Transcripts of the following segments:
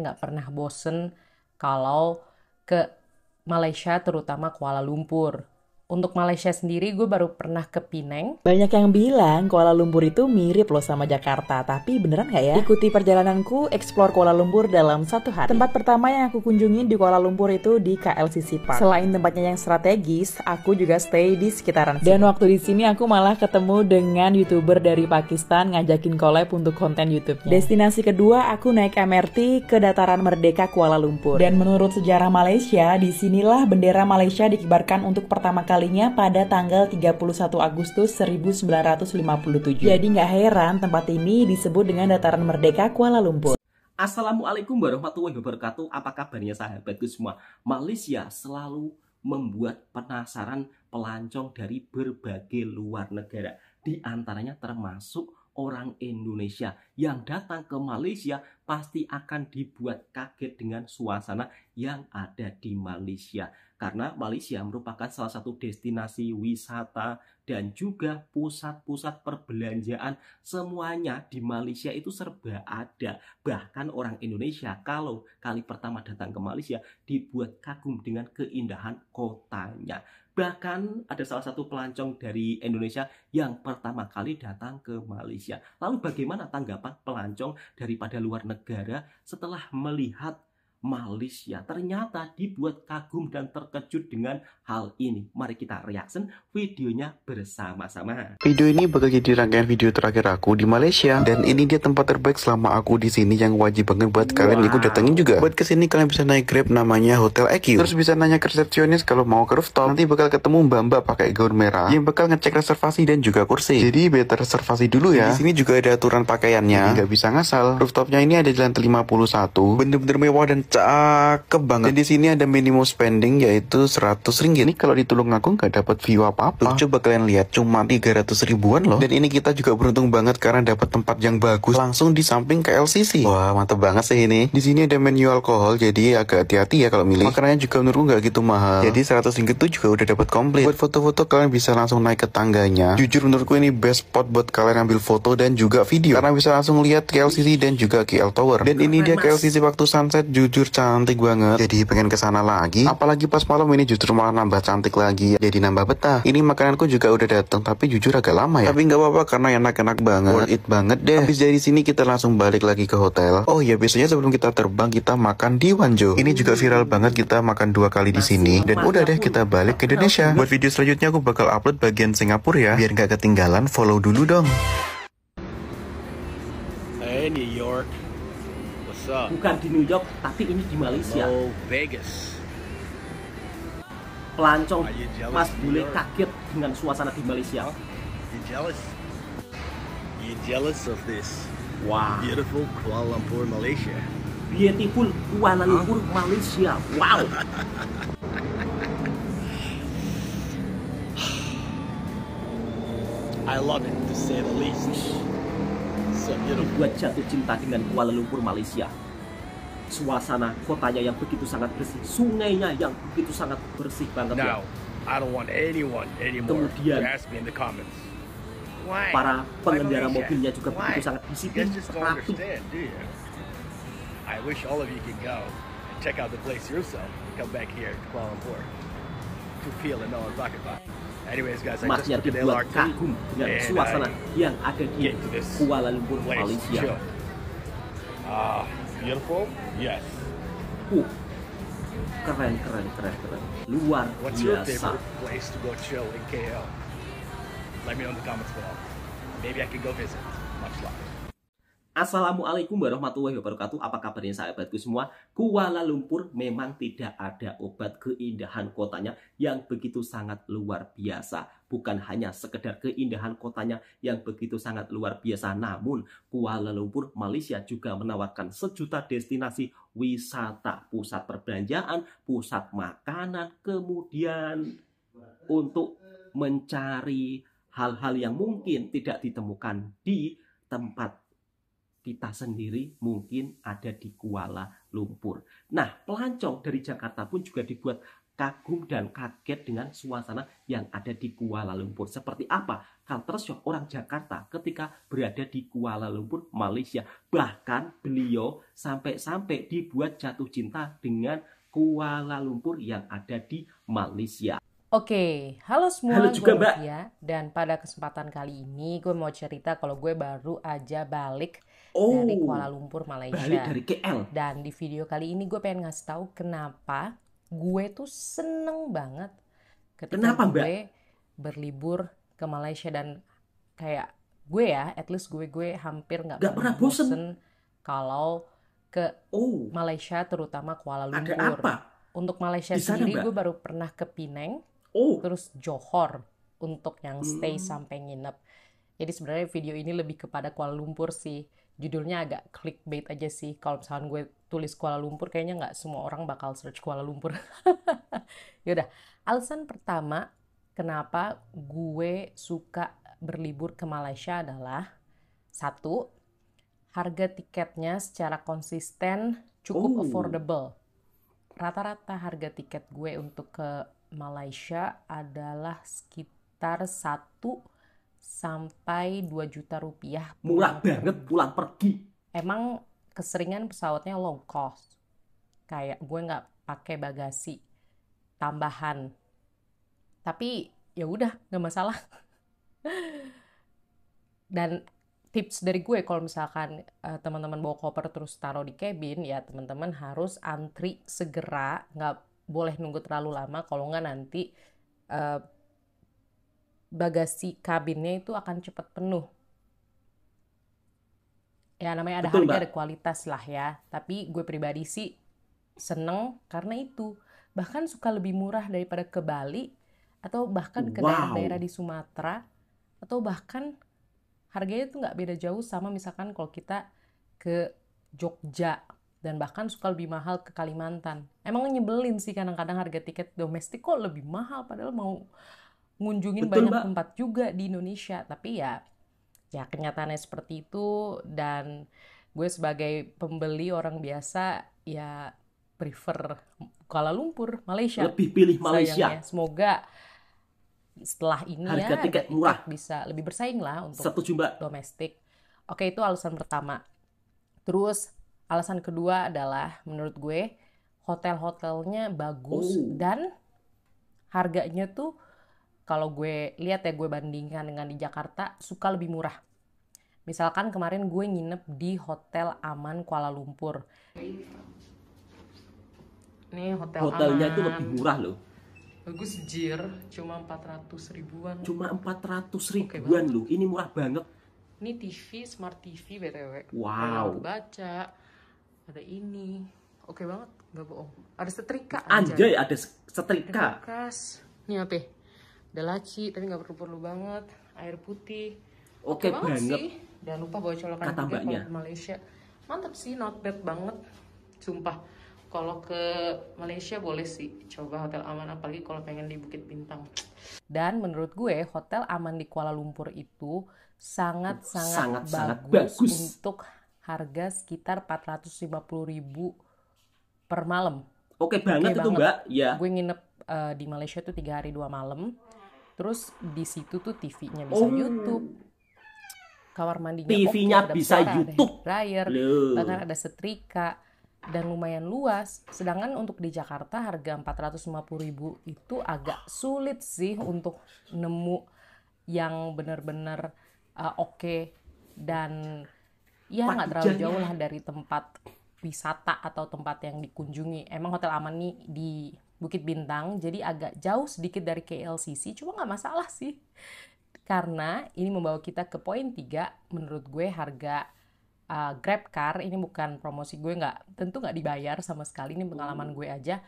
nggak pernah bosen kalau ke Malaysia, terutama Kuala Lumpur. Untuk Malaysia sendiri, gue baru pernah ke Penang. Banyak yang bilang Kuala Lumpur itu mirip loh sama Jakarta, tapi beneran nggak ya? Ikuti perjalananku explore Kuala Lumpur dalam 1 hari. Tempat pertama yang aku kunjungin di Kuala Lumpur itu di KLCC Park. Selain tempatnya yang strategis, aku juga stay di sekitaran sini. Dan waktu di sini aku malah ketemu dengan YouTuber dari Pakistan ngajakin collab untuk konten YouTube-nya. Destinasi kedua, aku naik MRT ke Dataran Merdeka Kuala Lumpur. Dan menurut sejarah Malaysia, disinilah bendera Malaysia dikibarkan untuk pertama kalinya pada tanggal 31 Agustus 1957. Jadi nggak heran tempat ini disebut dengan Dataran Merdeka Kuala Lumpur. Assalamualaikum warahmatullahi wabarakatuh. Apa kabarnya sahabatku semua? Malaysia selalu membuat penasaran pelancong dari berbagai luar negara. Di antaranya termasuk orang Indonesia yang datang ke Malaysia pasti akan dibuat kaget dengan suasana yang ada di Malaysia. Karena Malaysia merupakan salah satu destinasi wisata dan juga pusat-pusat perbelanjaan. Semuanya di Malaysia itu serba ada. Bahkan orang Indonesia kalau kali pertama datang ke Malaysia dibuat kagum dengan keindahan kotanya. Bahkan ada salah satu pelancong dari Indonesia yang pertama kali datang ke Malaysia. Lalu bagaimana tanggapan pelancong daripada luar negara setelah melihat Malaysia? Ternyata dibuat kagum dan terkejut dengan hal ini. Mari kita reaction videonya bersama-sama. Video ini bakal jadi rangkaian video terakhir aku di Malaysia, dan ini dia tempat terbaik selama aku di sini yang wajib banget buat kalian ikut datengin juga. Buat kesini kalian bisa naik Grab namanya Hotel EQ. Terus bisa nanya ke resepsionis kalau mau ke rooftop. Nanti bakal ketemu mbak-mbak pakai gaun merah yang bakal ngecek reservasi dan juga kursi. Jadi better reservasi dulu ya. Di sini juga ada aturan pakaiannya, nggak bisa ngasal. Rooftopnya ini ada di lantai 51, bener-bener mewah dan cakep banget. Dan di sini ada minimum spending yaitu 100 ringgit. Ini kalau di Tulungagung nggak dapat view apa-apa. Coba kalian lihat, cuma 300 ribuan loh. Dan ini kita juga beruntung banget karena dapat tempat yang bagus langsung di samping KLCC. Wah, mantep banget sih ini. Di sini ada menu alkohol, jadi agak hati-hati ya kalau milih. Makanannya juga menurutku nggak gitu mahal. Jadi 100 ringgit tuh juga udah dapat komplit. Buat foto-foto kalian bisa langsung naik ke tangganya. Jujur menurutku ini best spot buat kalian ambil foto dan juga video, karena bisa langsung lihat KLCC dan juga KL Tower. Dan ini dia KLCC waktu sunset, jujur cantik banget. Jadi pengen kesana lagi. Apalagi pas malam ini justru malah nambah cantik lagi. Jadi nambah betah. Ini makananku juga udah datang, tapi jujur agak lama ya. Tapi nggak apa-apa karena enak-enak banget. Worth it banget deh. Habis dari sini kita langsung balik lagi ke hotel. Oh ya, biasanya sebelum kita terbang kita makan di Wanjo. Ini juga viral banget, kita makan 2 kali di sini. Dan udah deh, kita balik ke Indonesia. Buat video selanjutnya aku bakal upload bagian Singapura ya. Biar nggak ketinggalan, follow dulu dong. Hey, New York. What's up? Bukan di New York, tapi ini di Malaysia. Hello, Vegas. Pelancong Are you jealous Mas of New boleh York? kaget dengan suasana di Malaysia. You jealous? You jealous of this Wow, beautiful Kuala Lumpur, Malaysia? beautiful Kuala Lumpur, Malaysia. Wow. I love it, to say the least. So beautiful. Dibuat jatuh cinta dengan Kuala Lumpur, Malaysia. Suasana kotanya yang begitu sangat bersih, sungainya yang begitu sangat bersih banget ya. Now, I don't want anyone anymore to Kemudian, ask me in the comments. Why? para Why pengendara Malaysia? mobilnya juga Why? begitu sangat You disiplin, guys just don't rapi. understand, do you? I wish all of you could go and check out the place yourself and come back here to Kuala Lumpur to feel and know what I'm talking about. Anyways, guys, I just Masnya took an dibuat LRT kagum dengan and suasana yang ada di get to this Kuala Lumpur, place to Malaysia. chill. Beautiful? Yes. Keren. Luar What's your biasa. favorite place to go chill in KL? Let me know in the comments below. Maybe I can go visit. Much love. Assalamualaikum warahmatullahi wabarakatuh. Apa kabarnya sahabatku semua? Kuala Lumpur memang tidak ada obat keindahan kotanya yang begitu sangat luar biasa. Bukan hanya sekedar keindahan kotanya yang begitu sangat luar biasa, namun Kuala Lumpur, Malaysia juga menawarkan sejuta destinasi wisata, pusat perbelanjaan, pusat makanan, kemudian untuk mencari hal-hal yang mungkin tidak ditemukan di tempat kita sendiri mungkin ada di Kuala Lumpur. Nah, pelancong dari Jakarta pun juga dibuat kagum dan kaget dengan suasana yang ada di Kuala Lumpur. Seperti apa culture shock orang Jakarta ketika berada di Kuala Lumpur, Malaysia. Bahkan beliau sampai-sampai dibuat jatuh cinta dengan Kuala Lumpur yang ada di Malaysia. Oke, halo semua, Halo juga, gue Mbak. Mutia. Dan pada kesempatan kali ini gue mau cerita kalau gue baru aja balik dari Kuala Lumpur, Malaysia. Balik dari KL. Dan di video kali ini gue pengen ngasih tahu kenapa gue tuh seneng banget ketika Kenapa, Mbak? gue berlibur ke Malaysia. Dan kayak gue ya, at least gue hampir nggak pernah bosen kalau ke Malaysia, terutama Kuala Lumpur. Ada apa? Untuk Malaysia Di sana, sendiri Mbak? gue baru pernah ke Penang, terus Johor untuk yang stay sampai nginep. Jadi sebenarnya video ini lebih kepada Kuala Lumpur sih. Judulnya agak clickbait aja sih. Kalau misalkan gue tulis Kuala Lumpur, kayaknya nggak semua orang bakal search Kuala Lumpur. Yaudah, alasan pertama kenapa gue suka berlibur ke Malaysia adalah satu, harga tiketnya secara konsisten cukup affordable. Rata-rata harga tiket gue untuk ke Malaysia adalah sekitar 1 sampai 2 juta rupiah. Murah banget pulang pergi. Emang keseringan pesawatnya low cost. Kayak gue nggak pakai bagasi tambahan. Tapi ya udah, nggak masalah. Dan tips dari gue kalau misalkan teman-teman bawa koper terus taruh di cabin, ya teman-teman harus antri segera, nggak boleh nunggu terlalu lama. Kalau nggak nanti bagasi kabinnya itu akan cepat penuh. Ya namanya ada harga, ada kualitas lah ya. Tapi gue pribadi sih seneng karena itu. Bahkan suka lebih murah daripada ke Bali, atau bahkan ke daerah-daerah di Sumatera, atau bahkan harganya tuh nggak beda jauh sama misalkan kalau kita ke Jogja, dan bahkan suka lebih mahal ke Kalimantan. Emang nyebelin sih kadang-kadang harga tiket domestik kok lebih mahal, padahal mau ngunjungin banyak tempat juga di Indonesia. Tapi ya kenyataannya seperti itu, dan gue sebagai pembeli orang biasa ya prefer Kuala Lumpur, Malaysia. Lebih pilih Malaysia. Sayangnya. Semoga setelah ini harga tiket murah bisa lebih bersaing lah untuk domestik. Oke, itu alasan pertama. Terus alasan kedua adalah menurut gue hotel-hotelnya bagus dan harganya tuh kalau gue lihat ya, gue bandingkan dengan di Jakarta, suka lebih murah. Misalkan kemarin gue nginep di Hotel Aman Kuala Lumpur. Ini hotelnya itu lebih murah loh. Bagus jir, cuma 400 ribuan. Cuma 400 ribuan loh, ini murah banget. Ini TV, smart TV BTW. Wow. Ada baca, ada ini. Oke banget, nggak bohong. Ada setrika. Anjay, ada setrika. Ada kulkas. Ini apa? Ada laci, tapi nggak perlu banget. Air putih. Oke banget sih. Jangan lupa bawa colokan kata mbaknya. Ke Malaysia. Mantap sih, not bad banget. Sumpah. Kalau ke Malaysia boleh sih coba Hotel Aman, apalagi kalau pengen di Bukit Bintang. Dan menurut gue Hotel Aman di Kuala Lumpur itu sangat bagus untuk harga sekitar 450.000 per malam. Oke banget itu Mbak. Ya. Gue nginep di Malaysia tuh 3 hari 2 malam. Terus di situ tuh TV-nya bisa YouTube. Kamar mandinya TV-nya bisa YouTube. Dryer, bahkan ada setrika. Dan lumayan luas. Sedangkan untuk di Jakarta harga 450.000 itu agak sulit sih untuk nemu yang benar-benar oke. Dan ya nggak terlalu jauh lah dari tempat wisata atau tempat yang dikunjungi. Emang Hotel Aman nih di Bukit Bintang, jadi agak jauh sedikit dari KLCC, cuma nggak masalah sih. Karena ini membawa kita ke poin 3, menurut gue harga GrabCar, ini bukan promosi gue, tentu nggak dibayar sama sekali, ini pengalaman gue aja.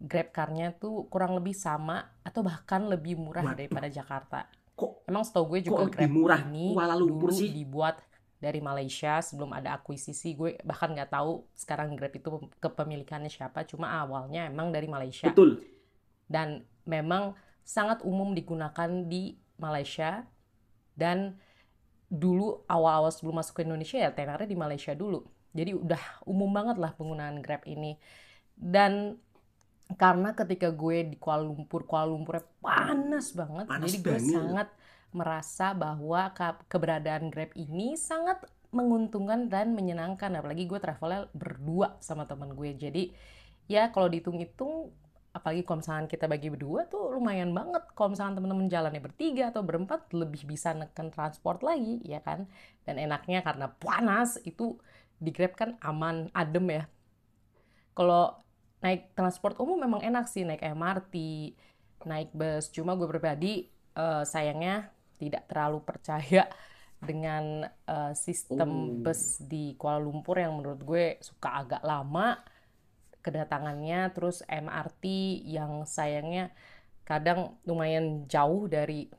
GrabCar-nya tuh kurang lebih sama atau bahkan lebih murah daripada Jakarta. Emang setahu gue juga Grab ini dulu dibuat dari Malaysia sebelum ada akuisisi. Gue bahkan nggak tahu sekarang Grab itu kepemilikannya siapa, cuma awalnya emang dari Malaysia. Betul. Dan memang sangat umum digunakan di Malaysia, dan dulu awal-awal sebelum masuk ke Indonesia ya tenornya di Malaysia dulu. Jadi udah umum banget lah penggunaan Grab ini. Dan Karena ketika gue di Kuala Lumpurnya panas banget, Panas jadi gue banget. sangat merasa bahwa keberadaan Grab ini sangat menguntungkan dan menyenangkan, apalagi gue travelnya berdua sama teman gue. Jadi ya kalau dihitung-hitung, apalagi kalau misalkan kita bagi berdua tuh lumayan banget. Kalau misalkan teman-teman jalannya bertiga atau berempat, lebih bisa neken transport lagi, ya kan. Dan enaknya karena panas itu di Grab kan aman, adem ya. Kalau naik transport umum memang enak sih, naik MRT, naik bus. Cuma gue pribadi sayangnya tidak terlalu percaya dengan sistem bus di Kuala Lumpur yang menurut gue suka agak lama kedatangannya. Terus MRT yang sayangnya kadang lumayan jauh dari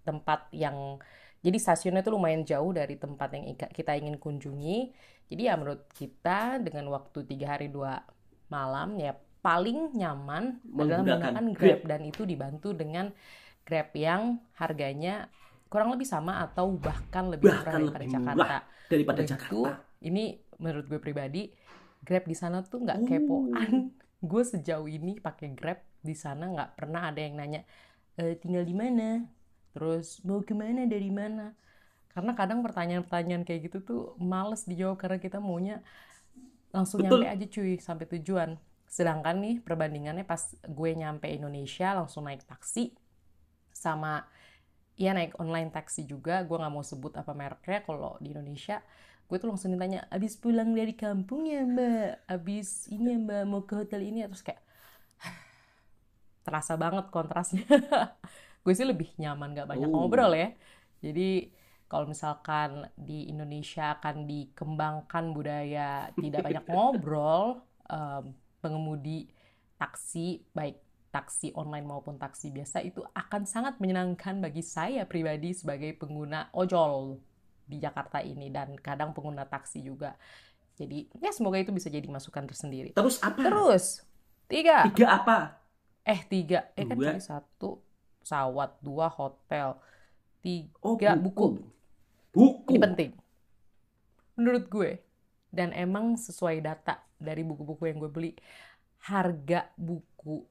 tempat yang, jadi stasiunnya tuh lumayan jauh dari tempat yang kita ingin kunjungi. Jadi ya menurut kita dengan waktu 3 hari 2 malam ya paling nyaman adalah menggunakan Grab, dan itu dibantu dengan Grab yang harganya kurang lebih sama atau bahkan lebih murah daripada Jakarta. Ini menurut gue pribadi, Grab di sana tuh nggak kepoan. Gue sejauh ini pakai Grab di sana nggak pernah ada yang nanya tinggal di mana, terus mau kemana, dari mana. Karena kadang pertanyaan-pertanyaan kayak gitu tuh males dijawab karena kita maunya langsung nyampe aja cuy sampai tujuan. Sedangkan nih perbandingannya pas gue nyampe Indonesia langsung naik taksi sama ya naik online taksi juga. Gue nggak mau sebut apa mereknya. Kalau di Indonesia gue tuh langsung ditanya, abis pulang dari kampung ya mbak, abis ini ya mbak mau ke hotel ini ya, terus kayak terasa banget kontrasnya. Gue sih lebih nyaman gak banyak ngobrol ya. Jadi kalau misalkan di Indonesia akan dikembangkan budaya tidak banyak ngobrol, pengemudi taksi, baik taksi online maupun taksi biasa, itu akan sangat menyenangkan bagi saya pribadi sebagai pengguna ojol di Jakarta ini, dan kadang pengguna taksi juga. Jadi ya semoga itu bisa jadi masukan tersendiri. Terus apa? Terus 3 apa? 3 kan cuma 1 pesawat, 2 hotel, 3 buku. Ini penting menurut gue, dan emang sesuai data dari buku-buku yang gue beli, harga buku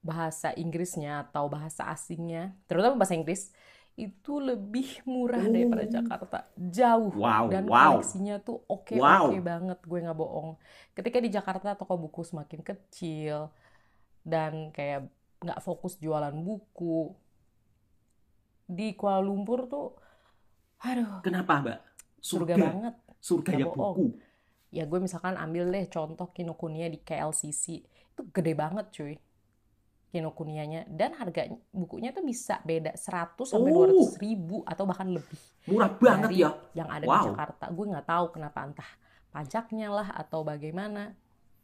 bahasa Inggrisnya atau bahasa asingnya, terutama bahasa Inggris, itu lebih murah daripada Jakarta, jauh. Dan koleksinya tuh oke banget, gue nggak bohong. Ketika di Jakarta toko buku semakin kecil dan kayak nggak fokus jualan buku, di Kuala Lumpur tuh aduh, kenapa mbak? surga banget, surganya buku. Ya gue misalkan ambil deh contoh Kinokuniya di KLCC, itu gede banget cuy Kinokuniya-nya, dan harganya bukunya tuh bisa beda 100 sampai 200 ribu atau bahkan lebih, murah banget dari ya yang ada di Jakarta. Gue nggak tahu kenapa, entah pajaknya lah atau bagaimana,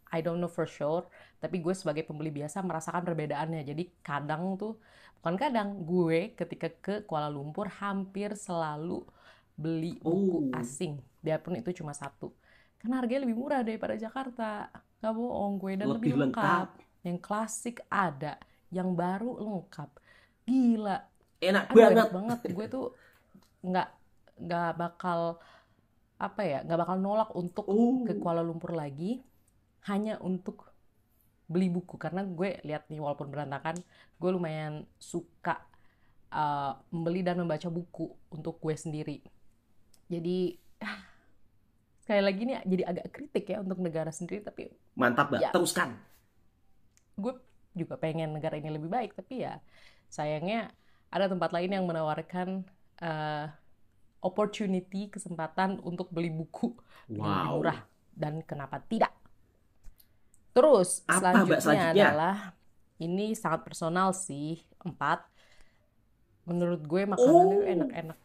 I don't know for sure. Tapi gue sebagai pembeli biasa merasakan perbedaannya. Jadi gue ketika ke Kuala Lumpur hampir selalu beli buku asing, biarpun itu cuma 1, karena harganya lebih murah daripada Jakarta. Gak bohong gue, dan lebih lengkap. Yang klasik ada, yang baru lengkap. Gila, enak banget. Gue tuh nggak bakal nolak untuk ke Kuala Lumpur lagi hanya untuk beli buku, karena gue lihat nih walaupun berantakan, gue lumayan suka membeli dan membaca buku untuk gue sendiri. Jadi sekali lagi nih jadi agak kritik ya untuk negara sendiri, tapi mantap mbak, teruskan. Gue juga pengen negara ini lebih baik, tapi ya sayangnya ada tempat lain yang menawarkan opportunity, kesempatan untuk beli buku lebih murah, dan kenapa tidak. Terus selanjutnya adalah, ini sangat personal sih, 4. Menurut gue makanannya enak-enak,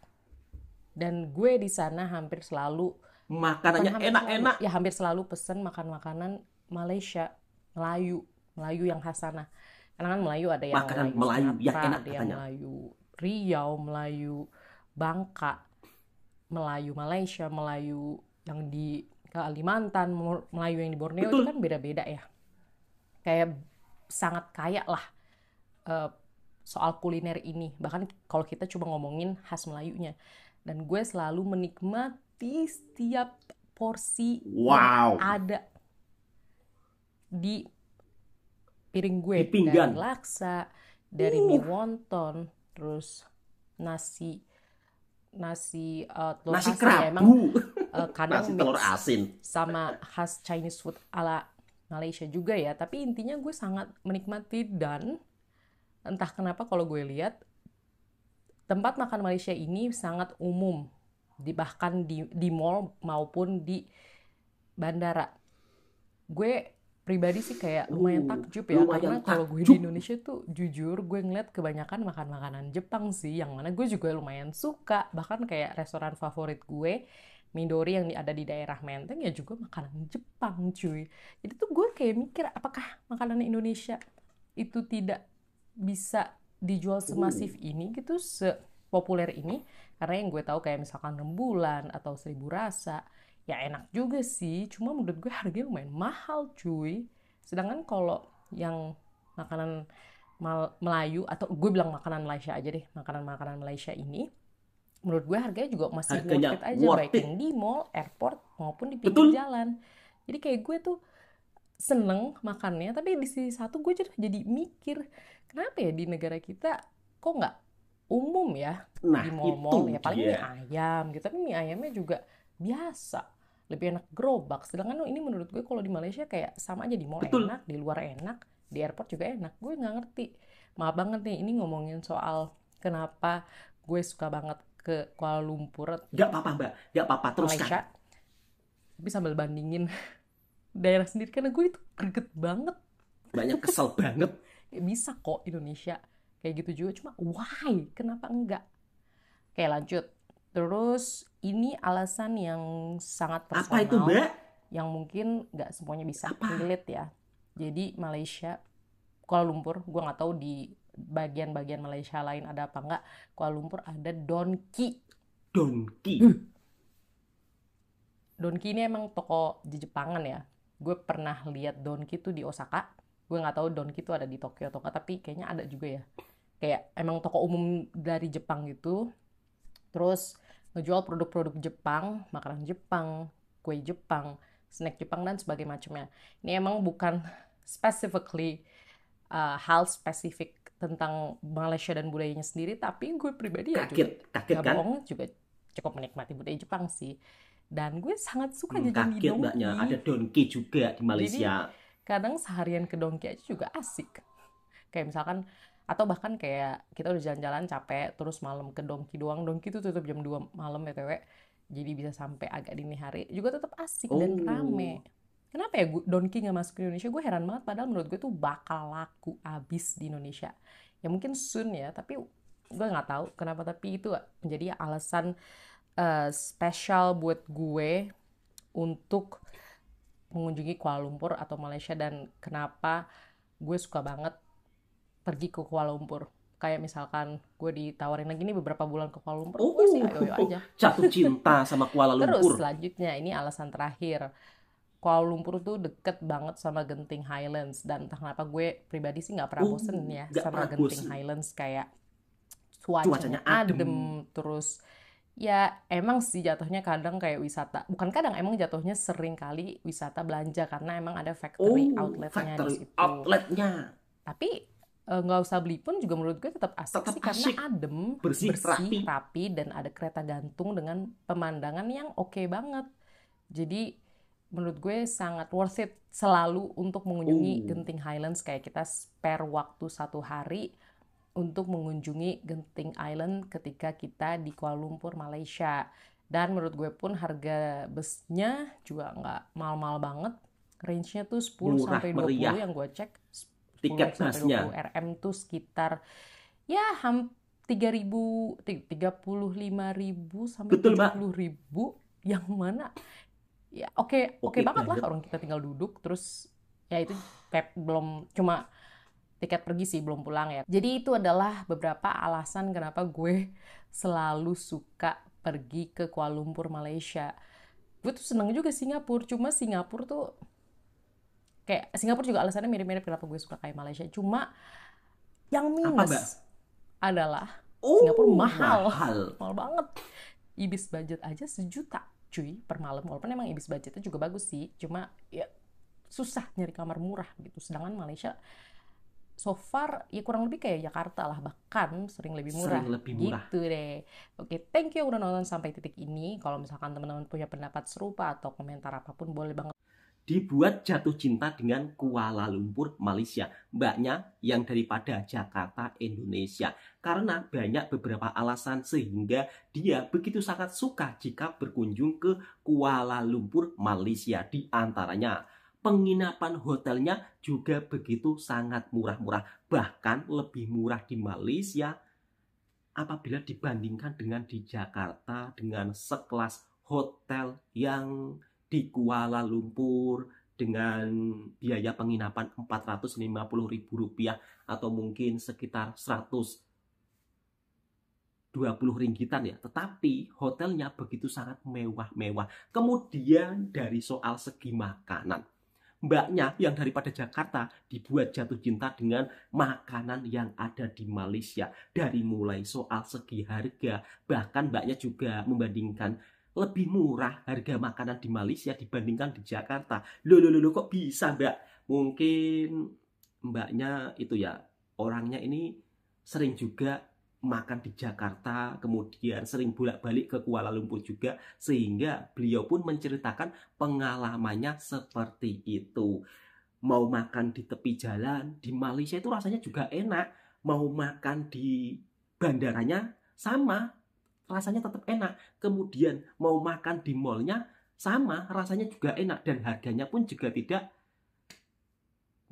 dan gue di sana hampir selalu makanannya enak-enak. Ya hampir selalu pesen makan-makanan Malaysia, Melayu yang khas sana. Karena kan Melayu ada yang makanan Melayu yang enak, ada yang Melayu Riau, Melayu Bangka, Melayu Malaysia, Melayu yang di Kalimantan, Melayu yang di Borneo. Betul. Itu kan beda-beda ya. Kayak sangat kaya lah soal kuliner ini. Bahkan kalau kita cuma ngomongin khas Melayunya. Dan gue selalu menikmati setiap porsi yang ada di piring gue, Di pinggan. dari laksa, dari mie wonton, terus nasi telur Nasi asin ya, emang kerabu. kadang Nasi telur mix asin. sama khas Chinese food ala Malaysia juga ya. Tapi intinya gue sangat menikmati, dan entah kenapa kalau gue lihat tempat makan Malaysia ini sangat umum, bahkan di mall maupun di bandara. Gue pribadi sih kayak lumayan takjub ya, karena lumayan kalau gue takjub. di Indonesia tuh jujur gue ngeliat kebanyakan makan makanan Jepang sih, yang mana gue juga lumayan suka. Bahkan kayak restoran favorit gue, Midori, yang ada di daerah Menteng, ya juga makanan Jepang cuy. Jadi tuh gue kayak mikir, apakah makanan Indonesia itu tidak bisa dijual semasif ini gitu, sepopuler ini? Karena yang gue tahu kayak misalkan rembulan atau seribu rasa, ya enak juga sih, cuma menurut gue harganya lumayan mahal cuy. Sedangkan kalau yang makanan Melayu, atau gue bilang makanan Malaysia aja deh, makanan Malaysia ini menurut gue harganya juga masih Harganya worth it aja, worth baik it. yang di mall, airport, maupun di pinggir Betul. jalan. Jadi kayak gue tuh seneng makannya, tapi di sisi satu gue jadi mikir, kenapa ya di negara kita kok nggak umum ya Nah, di mall-mall? itu Ya paling mie dia. ayam gitu, tapi mie ayamnya juga biasa, lebih enak gerobak. Sedangkan ini menurut gue kalau di Malaysia kayak sama aja, di mall Betul. enak, di luar enak, di airport juga enak. Gue nggak ngerti. Maaf banget nih, ini ngomongin soal kenapa gue suka banget ke Kuala Lumpur, Gak apa-apa Mbak, gak apa-apa, teruskan. Malaysia. Tapi sambil bandingin daerah sendiri, karena gue itu greget banget. Banyak kesel banget. Bisa kok Indonesia kayak gitu juga, cuma why? Kenapa enggak? Oke, lanjut. Terus ini alasan yang sangat personal, Apa itu Mbak? yang mungkin nggak semuanya bisa Apa? relate ya. Jadi Malaysia, Kuala Lumpur, gue nggak tahu di bagian-bagian Malaysia lain ada apa nggak. Kuala Lumpur ada Donki. Donki. Donki ini emang toko di Jepangan ya. Gue pernah lihat Donki tuh di Osaka. Gue nggak tahu Donki tuh ada di Tokyo atau nggak, tapi kayaknya ada juga ya. Kayak emang toko umum dari Jepang gitu. Terus ngejual produk-produk Jepang, makanan Jepang, kue Jepang, snack Jepang, dan sebagainya macamnya. Ini emang bukan specifically hal spesifik tentang Malaysia dan budayanya sendiri, tapi gue pribadi ya juga Kaget gak kan? bohong, juga cukup menikmati budaya Jepang sih. Dan gue sangat suka jajan di Kaget Donki. Mbaknya, ada Donki juga di Malaysia. Kadang seharian ke Donki aja juga asik. Kayak misalkan, atau bahkan kayak kita udah jalan-jalan capek, terus malam ke Donki doang. Donki tuh tutup jam 2 malam BTW. Jadi bisa sampai agak dini hari. Juga tetap asik dan rame. Kenapa ya Donki gak masuk ke Indonesia? Gue heran banget, padahal menurut gue tuh bakal laku abis di Indonesia. Ya mungkin soon ya, tapi gue gak tahu kenapa. Tapi itu menjadi alasan spesial buat gue untuk mengunjungi Kuala Lumpur atau Malaysia, dan kenapa gue suka banget pergi ke Kuala Lumpur. Kayak misalkan gue ditawarin lagi nih beberapa bulan ke Kuala Lumpur, gue sih ayo aja. Jatuh cinta sama Kuala Terus Lumpur. selanjutnya, ini alasan terakhir. Kuala Lumpur tuh deket banget sama Genting Highlands, dan entah kenapa gue pribadi sih nggak pernah bosen ya sama Genting Highlands. Kayak cuacanya adem, terus ya emang sih jatuhnya kadang kayak wisata, bukan kadang, emang jatuhnya sering kali wisata belanja, karena emang ada factory outletnya di situ. Tapi nggak usah beli pun juga menurut gue tetap asik sih, karena adem, bersih, rapi, dan ada kereta gantung dengan pemandangan yang oke banget. Jadi menurut gue sangat worth it selalu untuk mengunjungi Genting Highlands. Kayak kita spare waktu 1 hari untuk mengunjungi Genting Island ketika kita di Kuala Lumpur, Malaysia. Dan menurut gue pun harga busnya juga nggak mahal-mahal banget. Range-nya tuh 10 sampai 20 yang gue cek. Tiket busnya RM tuh sekitar ya 35.000 sampai 70.000, yang mana ya oke banget lah, orang kita tinggal duduk. Terus ya itu belum cuma tiket pergi sih, belum pulang ya. Jadi itu adalah beberapa alasan kenapa gue selalu suka pergi ke Kuala Lumpur, Malaysia. Gue tuh seneng juga Singapura, cuma Singapura tuh kayak Singapura juga alasannya mirip-mirip kenapa gue suka kayak Malaysia. Cuma yang minus adalah Singapura mahal banget. Ibis budget aja 1 juta cuy per malam. Walaupun emang Ibis budgetnya juga bagus sih, cuma ya susah nyari kamar murah gitu. Sedangkan Malaysia so far ya kurang lebih kayak Jakarta lah, bahkan sering lebih murah. Sering lebih murah. Gitu deh. Oke, thank you udah nonton sampai titik ini. Kalau misalkan teman-teman punya pendapat serupa atau komentar apapun boleh banget. Dibuat jatuh cinta dengan Kuala Lumpur, Malaysia. Mbaknya yang daripada Jakarta, Indonesia. Karena banyak beberapa alasan sehingga dia begitu sangat suka jika berkunjung ke Kuala Lumpur, Malaysia. Di antaranya penginapan hotelnya juga begitu sangat murah-murah. Bahkan lebih murah di Malaysia apabila dibandingkan dengan di Jakarta dengan sekelas hotel yang di Kuala Lumpur dengan biaya penginapan Rp450.000 atau mungkin sekitar 120 ringgitan ya. Tetapi hotelnya begitu sangat mewah-mewah. Kemudian dari soal segi makanan, mbaknya yang daripada Jakarta dibuat jatuh cinta dengan makanan yang ada di Malaysia. Dari mulai soal segi harga, bahkan mbaknya juga membandingkan lebih murah harga makanan di Malaysia dibandingkan di Jakarta. Loh, kok bisa mbak? Mungkin mbaknya itu ya, orangnya ini sering juga makan di Jakarta, kemudian sering bolak-balik ke Kuala Lumpur juga, sehingga beliau pun menceritakan pengalamannya seperti itu. Mau makan di tepi jalan, di Malaysia itu rasanya juga enak. Mau makan di bandaranya, sama, rasanya tetap enak. Kemudian mau makan di mallnya sama, rasanya juga enak. Dan harganya pun juga tidak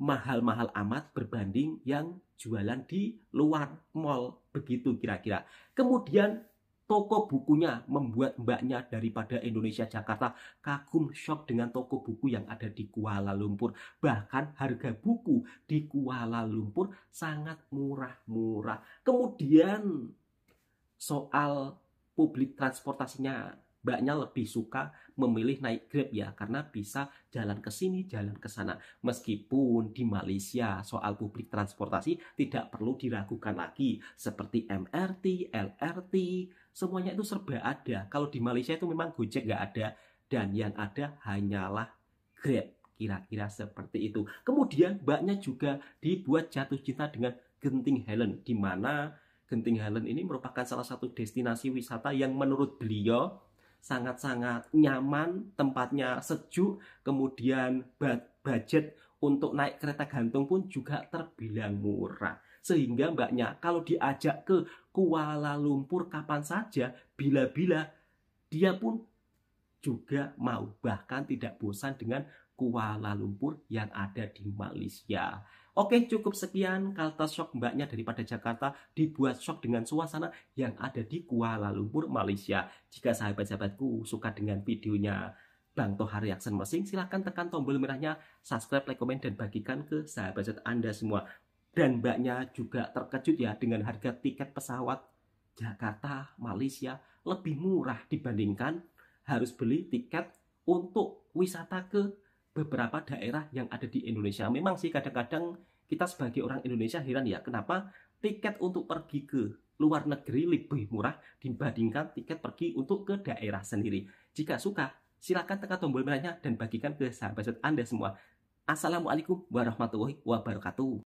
mahal-mahal amat berbanding yang jualan di luar mall. Begitu kira-kira. Kemudian toko bukunya membuat mbaknya daripada Indonesia Jakarta kagum shock dengan toko buku yang ada di Kuala Lumpur. Bahkan harga buku di Kuala Lumpur sangat murah-murah. Kemudian soal publik transportasinya, mbaknya lebih suka memilih naik Grab ya, karena bisa jalan ke sini, jalan ke sana. Meskipun di Malaysia soal publik transportasi tidak perlu diragukan lagi, seperti MRT, LRT, semuanya itu serba ada. Kalau di Malaysia itu memang Gojek nggak ada, dan yang ada hanyalah Grab. Kira-kira seperti itu. Kemudian mbaknya juga dibuat jatuh cinta dengan Genting Highlands, di mana Genting Highlands ini merupakan salah satu destinasi wisata yang menurut beliau sangat-sangat nyaman, tempatnya sejuk, kemudian budget untuk naik kereta gantung pun juga terbilang murah. Sehingga mbaknya kalau diajak ke Kuala Lumpur kapan saja, bila-bila dia pun juga mau, bahkan tidak bosan dengan Kuala Lumpur yang ada di Malaysia. Oke, cukup sekian culture shock mbaknya daripada Jakarta dibuat shock dengan suasana yang ada di Kuala Lumpur, Malaysia. Jika sahabat-sahabatku suka dengan videonya Bang Tohar Reaction Mesin, silahkan tekan tombol merahnya, subscribe, like, komen, dan bagikan ke sahabat-sahabat Anda semua. Dan mbaknya juga terkejut ya dengan harga tiket pesawat Jakarta, Malaysia lebih murah dibandingkan harus beli tiket untuk wisata ke beberapa daerah yang ada di Indonesia. Memang sih kadang-kadang kita sebagai orang Indonesia heran ya, kenapa tiket untuk pergi ke luar negeri lebih murah dibandingkan tiket pergi untuk ke daerah sendiri. Jika suka, silakan tekan tombol merahnya dan bagikan ke sahabat Anda semua. Assalamualaikum warahmatullahi wabarakatuh.